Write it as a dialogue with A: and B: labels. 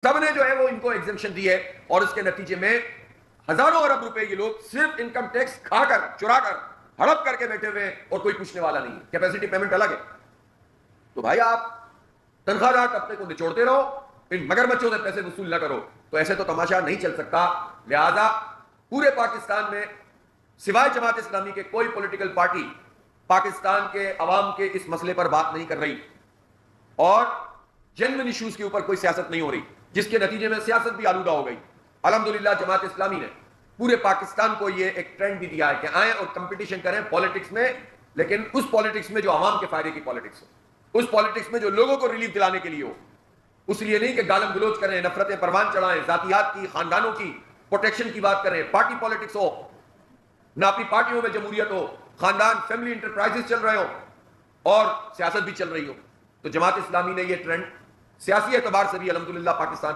A: سب نے جو ہے وہ ان کو ایگزمپشن دی ہے، اور اس کے نتیجے میں ہزاروں ارب روپے یہ لوگ صرف انکم ٹیکس کھا کر، چرا کر، ہڑپ کر کے بیٹھے ہوئے ہیں، اور کوئی پوچھنے والا نہیں ہے. کیپیسٹی پیمنٹ الگ ہے. تو بھائی آپ تنخواہ دار طبقے کو نچوڑتے رہو، ان مگر بچوں سے پیسے وصول نہ کرو، تو ایسے تو تماشا نہیں چل سکتا. لہذا پورے پاکستان میں سوائے جماعت اسلامی کے کوئی پولیٹیکل پارٹی پاکستان کے عوام کے اس مسئلے پر بات نہیں کر رہی، اور جنرل ایشوز کے اوپر کوئی سیاست نہیں ہو رہی، جس کے نتیجے میں سیاست بھی آلودہ ہو گئی. الحمدللہ جماعت اسلامی نے پورے پاکستان کو یہ ایک ٹرینڈ بھی دیا ہے کہ آئیں اور کمپٹیشن کریں پالیٹکس میں، لیکن اس پالیٹکس میں جو عوام کے فائدے کی پالیٹکس ہو، اس پالیٹکس میں جو لوگوں کو ریلیف دلانے کے لیے ہو. اس لیے نہیں کہ گالم گلوچ کریں، نفرتیں پروان چڑھائیں، ذاتیات کی، خاندانوں کی پروٹیکشن کی بات کریں، پارٹی پالیٹکس ہو، نہ اپنی پارٹیوں میں جمہوریت ہو، خاندان فیملی انٹرپرائزز چل رہے ہو، اور سیاست بھی چل رہی ہو. تو جماعت اسلامی نے یہ ٹرینڈ سیاسی اعتبار سے بھی الحمدللہ پاکستان